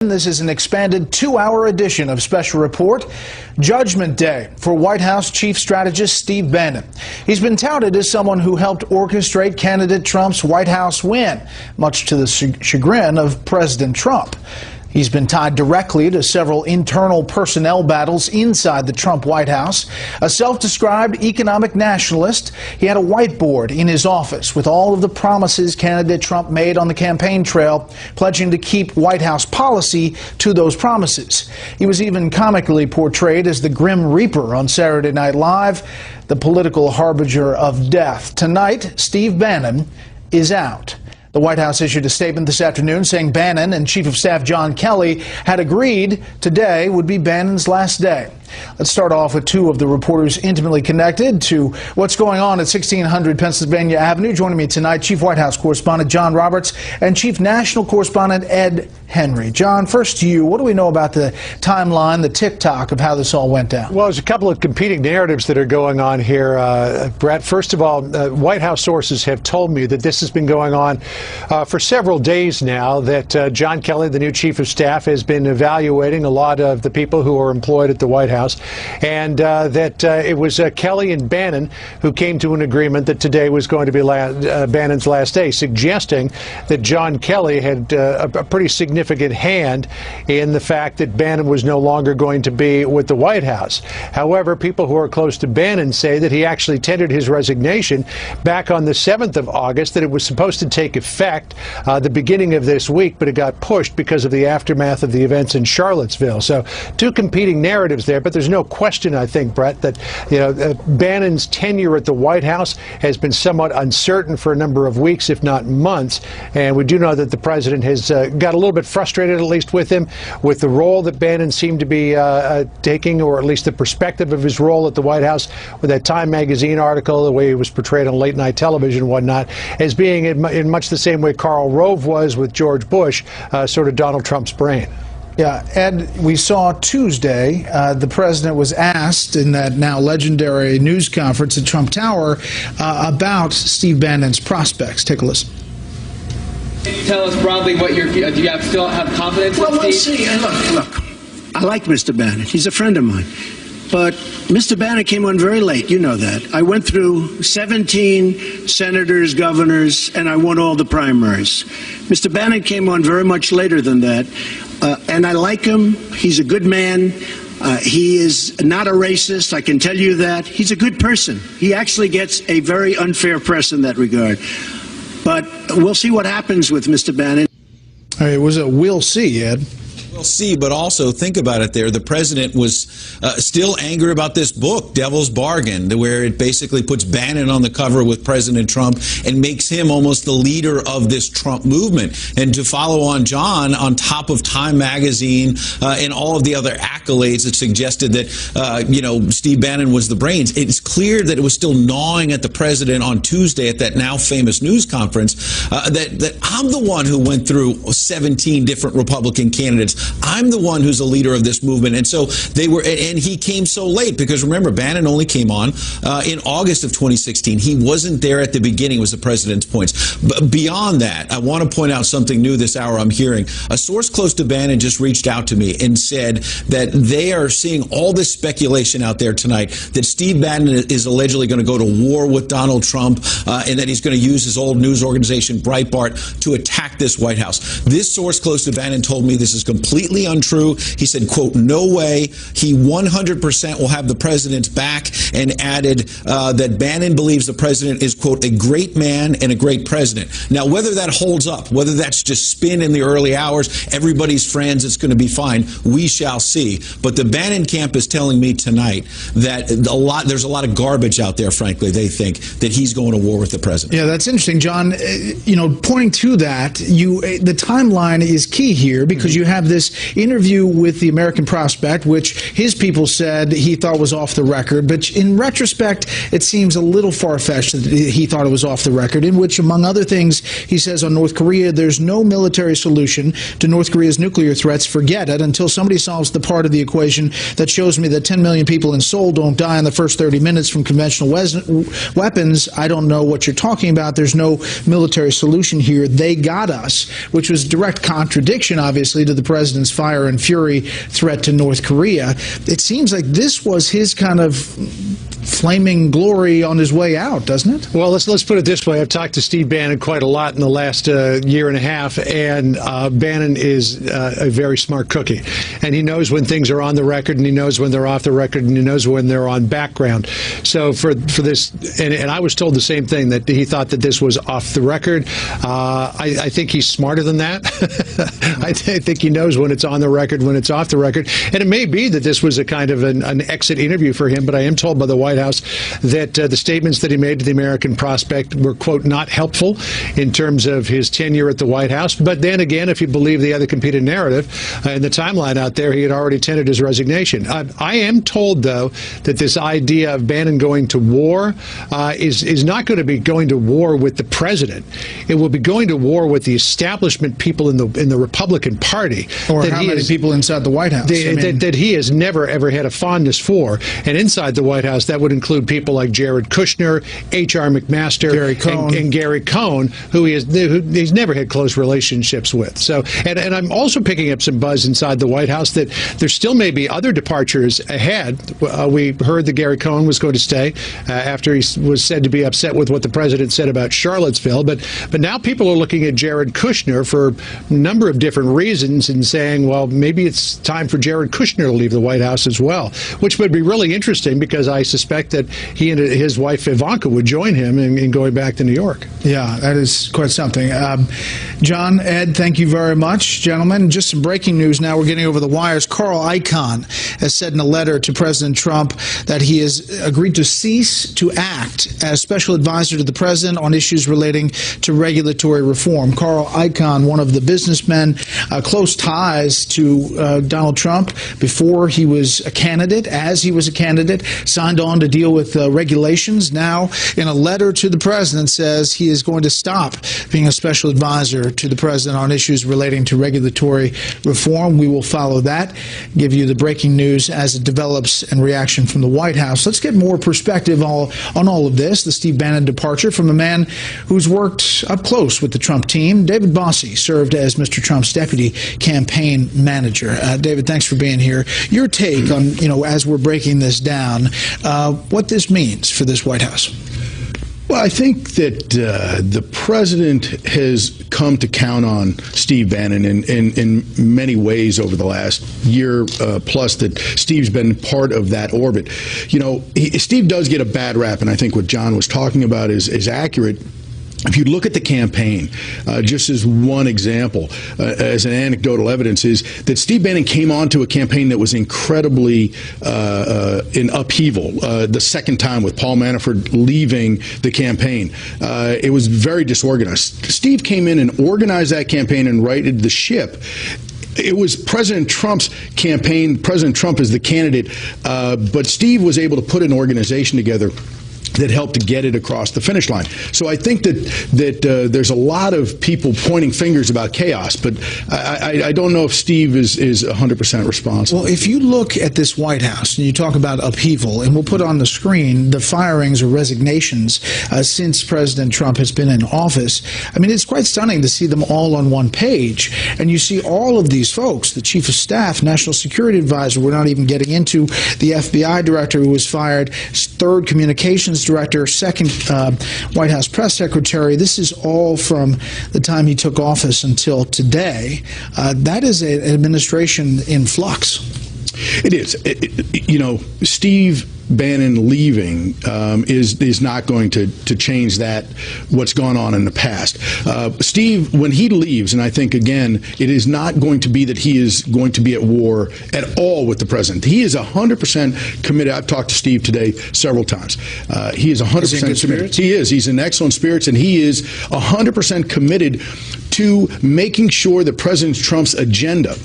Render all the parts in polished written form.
This is an expanded 2-hour edition of Special Report. Judgment Day for White House Chief Strategist Steve Bannon. He's been touted as someone who helped orchestrate candidate Trump's White House win, much to the chagrin of President Trump. He's been tied directly to several internal personnel battles inside the Trump White House. A self-described economic nationalist, he had a whiteboard in his office with all of the promises candidate Trump made on the campaign trail, pledging to keep White House policy to those promises. He was even comically portrayed as the Grim Reaper on Saturday Night Live, the political harbinger of death. Tonight, Steve Bannon is out. The White House issued a statement this afternoon saying Bannon and Chief of Staff John Kelly had agreed today would be Bannon's last day. Let's start off with two of the reporters intimately connected to what's going on at 1600 Pennsylvania Avenue. Joining me tonight, Chief White House Correspondent John Roberts and Chief National Correspondent Ed Henry. John, first to you. What do we know about the timeline, the tick-tock of how this all went down? Well, there's a couple of competing narratives that are going on here, Brett. First of all, White House sources have told me that this has been going on for several days now, that John Kelly, the new Chief of Staff, has been evaluating a lot of the people who are employed at the White House, and that it was Kelly and Bannon who came to an agreement that today was going to be Bannon's last day, suggesting that John Kelly had a pretty significant hand in the fact that Bannon was no longer going to be with the White House. However, people who are close to Bannon say that he actually tendered his resignation back on the 7th of August, that it was supposed to take effect the beginning of this week, but it got pushed because of the aftermath of the events in Charlottesville. So two competing narratives there, but there's no question, I think, Brett, that Bannon's tenure at the White House has been somewhat uncertain for a number of weeks, if not months, and we do know that the president has got a little bit frustrated, at least with him, with the role that Bannon seemed to be taking, or at least the perspective of his role at the White House, with that Time magazine article, the way he was portrayed on late-night television and whatnot, as being in much the same way Karl Rove was with George Bush, sort of Donald Trump's brain. Yeah, Ed, we saw Tuesday the president was asked in that now legendary news conference at Trump Tower about Steve Bannon's prospects. Take a listen. Tell us broadly what do you still have confidence in Steve? Well, we'll see. Look, I like Mr. Bannon. He's a friend of mine. But Mr. Bannon came on very late. You know that. I went through 17 senators, governors, and I won all the primaries. Mr. Bannon came on very much later than that. And I like him. He's a good man. He is not a racist. I can tell you that. He's a good person. He actually gets a very unfair press in that regard. But we'll see what happens with Mr. Bannon. All right, was a we'll see, Ed. We'll see, but also think about it there. The president was still angry about this book, Devil's Bargain, where it basically puts Bannon on the cover with President Trump and makes him almost the leader of this Trump movement. And to follow on John, on top of Time magazine and all of the other accolades that suggested that, Steve Bannon was the brains, it's clear that it was still gnawing at the president on Tuesday at that now famous news conference that I'm the one who went through 17 different Republican candidates. I'm the one who's the leader of this movement. And so they were, and he came so late because remember, Bannon only came on in August of 2016. He wasn't there at the beginning, was the president's points. But beyond that, I want to point out something new this hour I'm hearing. A source close to Bannon just reached out to me and said that they are seeing all this speculation out there tonight that Steve Bannon is allegedly going to go to war with Donald Trump and that he's going to use his old news organization, Breitbart, to attack this White House. This source close to Bannon told me this is completely untrue. He said, quote, no way. He 100% will have the president's back, and added that Bannon believes the president is, quote, a great man and a great president. Now, whether that holds up, whether that's just spin in the early hours, everybody's friends, it's going to be fine, we shall see. But the Bannon camp is telling me tonight that there's a lot of garbage out there, frankly. They think that he's going to war with the president. Yeah, that's interesting, John. Pointing to that, the timeline is key here because you have this interview with the American Prospect, which his people said he thought was off the record. But in retrospect, it seems a little far-fetched that he thought it was off the record, in which, among other things, he says on North Korea, there's no military solution to North Korea's nuclear threats. Forget it. Until somebody solves the part of the equation that shows me that 10 million people in Seoul don't die in the first 30 minutes from conventional weapons, I don't know what you're talking about. There's no military solution here. They got us, which was direct contradiction, obviously, to the president president's fire and fury threat to North Korea. It seems like this was his kind of flaming glory on his way out, doesn't it? Well, let's put it this way. I've talked to Steve Bannon quite a lot in the last year and a half, and Bannon is a very smart cookie. And he knows when things are on the record, and he knows when they're off the record, and he knows when they're on background. So for this, and I was told the same thing, that he thought that this was off the record. I think he's smarter than that. I think he knows when it's on the record, when it's off the record. And it may be that this was a kind of an exit interview for him, but I am told by the White House that the statements that he made to the American prospect were, quote, not helpful in terms of his tenure at the White House. But then again, if you believe the other competing narrative in the timeline out there, he had already tendered his resignation. I am told, though, that this idea of Bannon going to war is not going to be going to war with the president. It will be going to war with the establishment people in the Republican Party. Or how many people inside the White House? That he has never, ever had a fondness for. And inside the White House, that would include people like Jared Kushner, H.R. McMaster, and Gary Cohn, who he's never had close relationships with. So, and I'm also picking up some buzz inside the White House that there still may be other departures ahead. We heard that Gary Cohn was going to stay after he was said to be upset with what the president said about Charlottesville. But now people are looking at Jared Kushner for a number of different reasons and saying, well, maybe it's time for Jared Kushner to leave the White House as well, which would be really interesting because I suspect that he and his wife Ivanka would join him in going back to New York. Yeah, that is quite something. John, Ed, thank you very much, gentlemen. Just some breaking news now. We're getting over the wires. Carl Icahn has said in a letter to President Trump that he has agreed to cease to act as special advisor to the president on issues relating to regulatory reform. Carl Icahn, one of the businessmen, close ties to Donald Trump before he was a candidate, as he was a candidate, signed on to deal with regulations. Now, in a letter to the president, says he is going to stop being a special advisor to the president on issues relating to regulatory reform. We will follow that, give you the breaking news as it develops and reaction from the White House. Let's get more perspective on all of this. The Steve Bannon departure from a man who's worked up close with the Trump team. David Bossie served as Mr. Trump's deputy campaign manager. David, thanks for being here. Your take on, as we're breaking this down, what this means for this White House. Well, I think that the president has come to count on Steve Bannon in many ways over the last year plus that Steve's been part of that orbit. Steve does get a bad rap, and I think what John was talking about is accurate. If you look at the campaign, just as one example, as an anecdotal evidence, is that Steve Bannon came onto a campaign that was incredibly in upheaval the second time with Paul Manafort leaving the campaign. It was very disorganized. Steve came in and organized that campaign and righted the ship. It was President Trump's campaign. President Trump is the candidate, but Steve was able to put an organization together that helped to get it across the finish line. So I think that there's a lot of people pointing fingers about chaos, but I don't know if Steve is 100% responsible. Well, if you look at this White House and you talk about upheaval, and we'll put on the screen the firings or resignations since President Trump has been in office, I mean, it's quite stunning to see them all on one page. And you see all of these folks, the chief of staff, national security advisor, we're not even getting into the FBI director who was fired, third communications director, second White House press secretary. This is all from the time he took office until today. That is an administration in flux. It is. Steve Bannon leaving is not going to change that, what's gone on in the past. Steve, when he leaves, and I think, again, it is not going to be that he is going to be at war at all with the president. He is 100% committed. I've talked to Steve today several times. He is 100% committed. He is. He's in excellent spirits, and he is 100% committed to making sure that President Trump's agenda,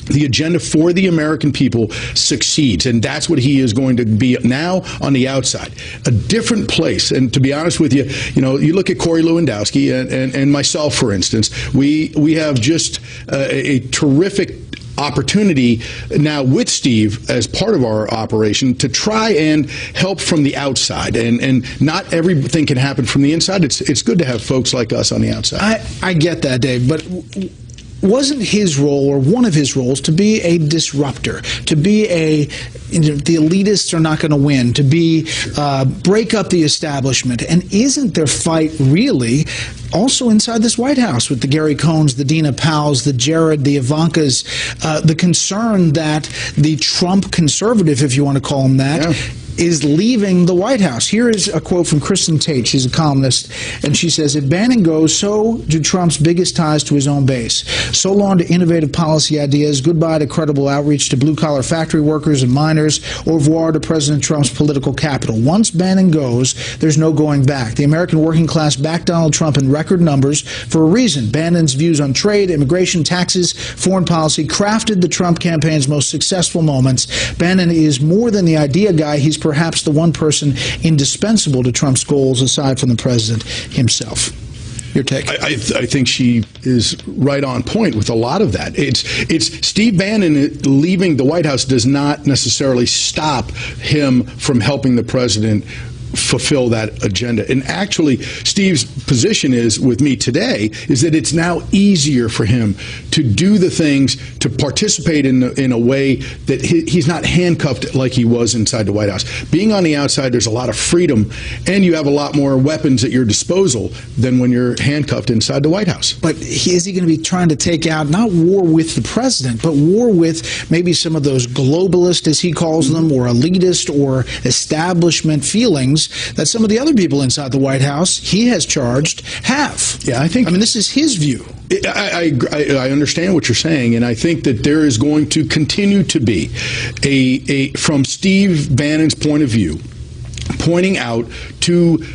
the agenda for the American people, succeeds. And that's what he is going to be now on the outside. A different place. And to be honest with you, you look at Corey Lewandowski and myself, for instance, we have just a terrific opportunity now with Steve as part of our operation to try and help from the outside. And not everything can happen from the inside. It's good to have folks like us on the outside. I get that, Dave, but wasn't his role, or one of his roles, to be a disruptor, to be the elitists are not going to win, to break up the establishment? And isn't their fight really also inside this White House with the Gary Cohns, the Dina Powells, the Jared, the Ivankas, the concern that the Trump conservative, if you want to call him that, is leaving the White House? Here is a quote from Kristen Tate. She's a columnist, and she says, if Bannon goes, so do Trump's biggest ties to his own base. So long to innovative policy ideas, goodbye to credible outreach to blue-collar factory workers and miners, au revoir to President Trump's political capital. Once Bannon goes, there's no going back. The American working class backed Donald Trump in record numbers for a reason. Bannon's views on trade, immigration, taxes, foreign policy crafted the Trump campaign's most successful moments. Bannon is more than the idea guy. He's perhaps the one person indispensable to Trump's goals aside from the president himself. Your take? I think she is right on point with a lot of that. It's Steve Bannon leaving the White House does not necessarily stop him from helping the president fulfill that agenda. And actually, Steve's position is, with me today, is that it's now easier for him to do the things, to participate in a way that he's not handcuffed like he was inside the White House. Being on the outside, there's a lot of freedom, and you have a lot more weapons at your disposal than when you're handcuffed inside the White House. But is he going to be trying to take out, not war with the president, but war with maybe some of those globalist, as he calls them, or elitist or establishment feelings that some of the other people inside the White House he has charged have? Yeah, I mean, this is his view. I understand what you're saying, and I think that there is going to continue to be from Steve Bannon's point of view, pointing out to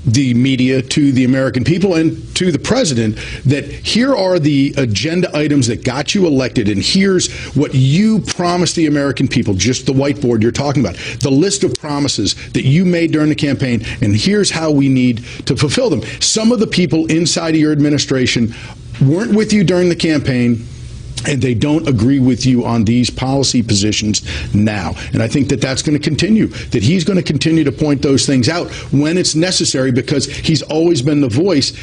the media, to the American people, and to the president that here are the agenda items that got you elected, and here's what you promised the American people, just the whiteboard you're talking about, the list of promises that you made during the campaign, and here's how we need to fulfill them. Some of the people inside of your administration weren't with you during the campaign, and they don't agree with you on these policy positions now. And I think that that's going to continue, that he's going to continue to point those things out when it's necessary, because he's always been the voice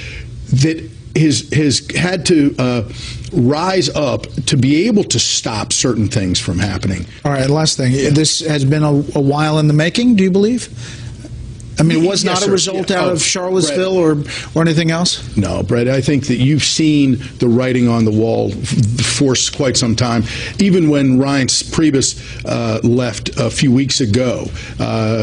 that has had to rise up to be able to stop certain things from happening. All right, last thing. This has been a while in the making, do you believe? I mean, it was not a result out of Charlottesville, Brett, or anything else? No, Brett, I think that you've seen the writing on the wall for quite some time. Even when Ryan Priebus left a few weeks ago,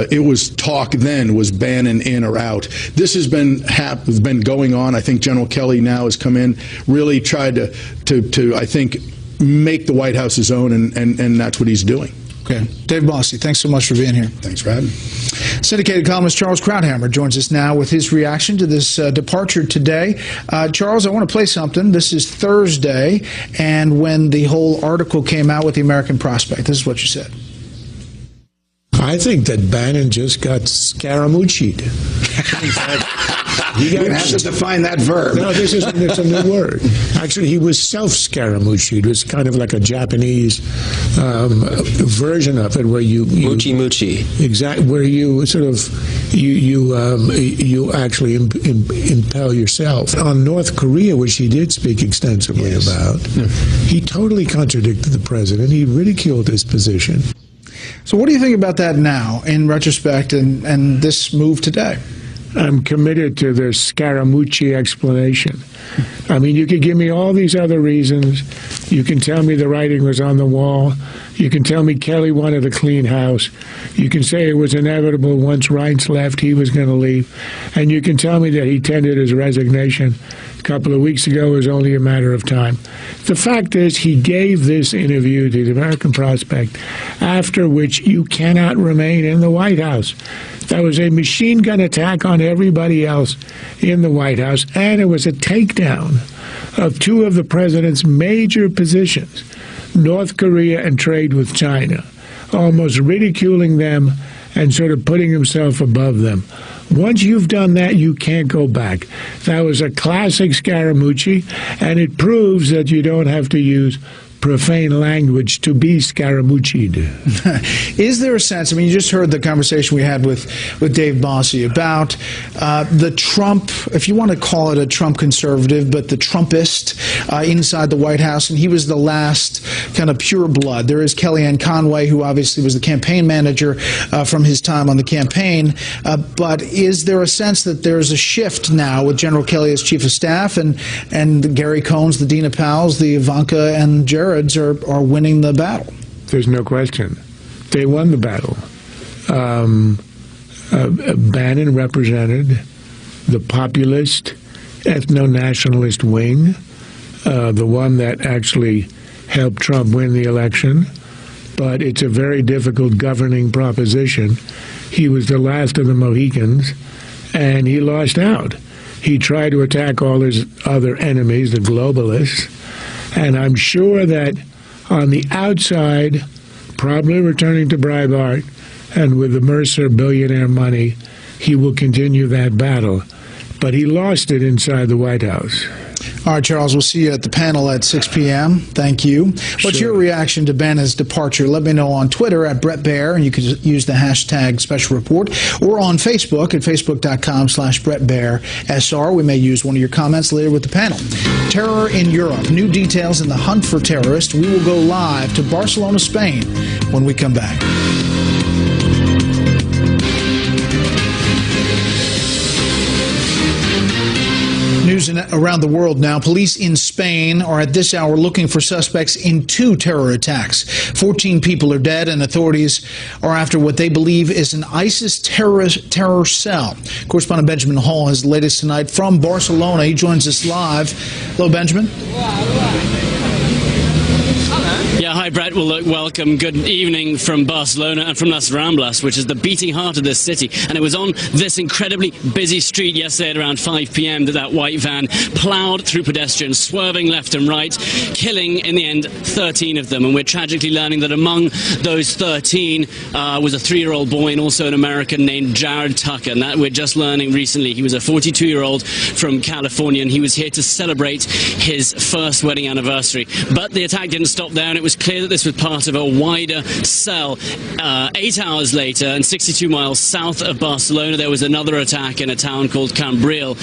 it was talk then, was Bannon in or out? This has been going on. I think General Kelly now has come in, really tried to I think, make the White House his own, and that's what he's doing. Okay. Dave Bossie, thanks so much for being here. Thanks for having me. Syndicated columnist Charles Krauthammer joins us now with his reaction to this departure today. Charles, I want to play something. This is Thursday, and when the whole article came out with the American Prospect, this is what you said. I think that Bannon just got scaramucci'd. You have to define that verb. No, it's a new word. Actually, he was self-scaramucci'd. It was kind of like a Japanese version of it, where you Muchi. Exactly, where you sort of you actually impel yourself. On North Korea, which he did speak extensively about, he totally contradicted the president. He ridiculed his position. So what do you think about that now, in retrospect, and this move today? I'm committed to the Scaramucci explanation. I mean, you could give me all these other reasons. You can tell me the writing was on the wall. You can tell me Kelly wanted a clean house. You can say it was inevitable once Reince left, he was going to leave. And you can tell me that he tendered his resignation a couple of weeks ago. It was only a matter of time. The fact is, he gave this interview to the American Prospect, after which you cannot remain in the White House. That was a machine gun attack on everybody else in the White House, and it was a takedown of two of the president's major positions, North Korea and trade with China, almost ridiculing them and sort of putting himself above them. Once you've done that, you can't go back. That was a classic Scaramucci, and it proves that you don't have to use profane language to be Scaramucci'd. Is there a sense, I mean, you just heard the conversation we had with Dave Bossie about the Trump, if you want to call it a Trump conservative, but the Trumpist inside the White House, and he was the last kind of pure blood. There is Kellyanne Conway, who obviously was the campaign manager from his time on the campaign, but is there a sense that there's a shift now with General Kelly as chief of staff and Gary Cohn's, the Dina Powell's, the Ivanka and Jared's are winning the battle? There's no question. They won the battle. Bannon represented the populist, ethno-nationalist wing, the one that actually helped Trump win the election. But it's a very difficult governing proposition. He was the last of the Mohicans, and he lost out. He tried to attack all his other enemies, the globalists, and I'm sure that on the outside, probably returning to Breitbart, and with the Mercer billionaire money, he will continue that battle. But he lost it inside the White House. All right, Charles, we'll see you at the panel at 6 p.m. Thank you. What's your reaction to Bannon's departure? Let me know on Twitter at Bret Baier, and you can use the hashtag Special Report, or on Facebook at facebook.com/Bret Baier SR. We may use one of your comments later with the panel. Terror in Europe. New details in the hunt for terrorists. We will go live to Barcelona, Spain, when we come back. News around the world now. Police in Spain are at this hour looking for suspects in 2 terror attacks. 14 people are dead, and authorities are after what they believe is an ISIS terror cell. Correspondent Benjamin Hall has the latest tonight from Barcelona. He joins us live. Hello, Benjamin. Yeah, hi, Brett. Well, look, welcome. Good evening from Barcelona and from Las Ramblas, which is the beating heart of this city. And it was on this incredibly busy street yesterday at around 5 p.m. that white van plowed through pedestrians, swerving left and right, killing, in the end, 13 of them. And we're tragically learning that among those 13 was a 3-year-old boy and also an American named Jared Tucker. And that we're just learning recently. He was a 42-year-old from California, and he was here to celebrate his first wedding anniversary. But the attack didn't stop there, and it was clear that this was part of a wider cell. 8 hours later, and 62 miles south of Barcelona, there was another attack in a town called Cambril,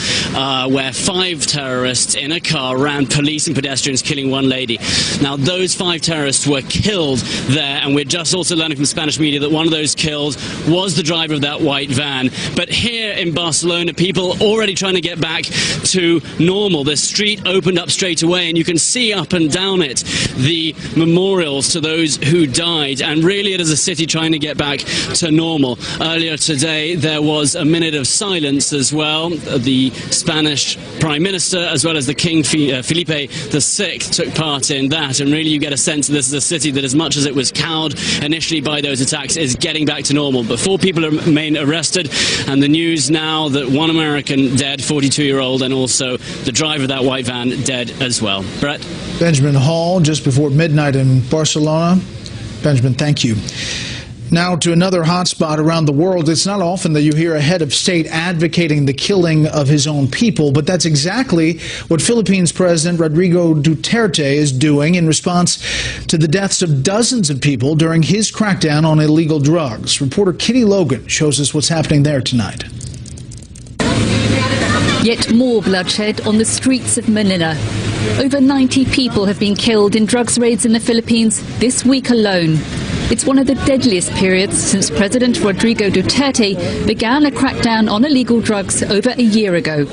where 5 terrorists in a car ran police and pedestrians, killing 1 lady. Now, those 5 terrorists were killed there, and we're just also learning from Spanish media that one of those killed was the driver of that white van. But here in Barcelona, people already trying to get back to normal. The street opened up straight away, and you can see up and down it the memorials to those who died, and really it is a city trying to get back to normal. Earlier today there was a minute of silence as well. The Spanish Prime Minister as well as the King Felipe VI took part in that, and really you get a sense that this is a city that, as much as it was cowed initially by those attacks, is getting back to normal. But 4 people remain arrested, and the news now that 1 American dead, 42-year-old, and also the driver of that white van dead as well. Brett? Benjamin Hall, just before midnight in Barcelona. Benjamin, thank you. Now to another hotspot around the world. It's not often that you hear a head of state advocating the killing of his own people, but that's exactly what Philippines President Rodrigo Duterte is doing in response to the deaths of dozens of people during his crackdown on illegal drugs. Reporter Kitty Logan shows us what's happening there tonight. Yet more bloodshed on the streets of Manila. Over 90 people have been killed in drugs raids in the Philippines this week alone. It's one of the deadliest periods since President Rodrigo Duterte began a crackdown on illegal drugs over a year ago.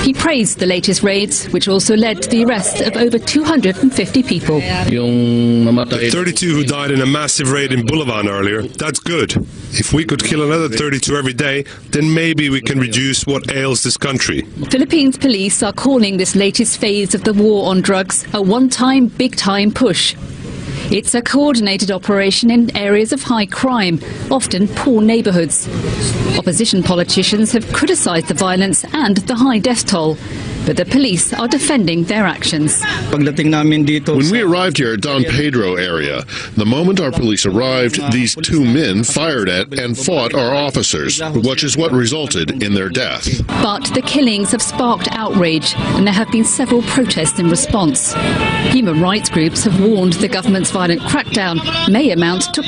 He praised the latest raids, which also led to the arrest of over 250 people. The 32 who died in a massive raid in Bulacan earlier, that's good. If we could kill another 32 every day, then maybe we can reduce what ails this country. Philippines police are calling this latest phase of the war on drugs a one-time, big-time push. It's a coordinated operation in areas of high crime, often poor neighbourhoods. Opposition politicians have criticised the violence and the high death toll, but the police are defending their actions. When we arrived here at Don Pedro area, the moment our police arrived, these two men fired at and fought our officers, which is what resulted in their death. But the killings have sparked outrage, and there have been several protests in response. Human rights groups have warned the government's violent crackdown may amount to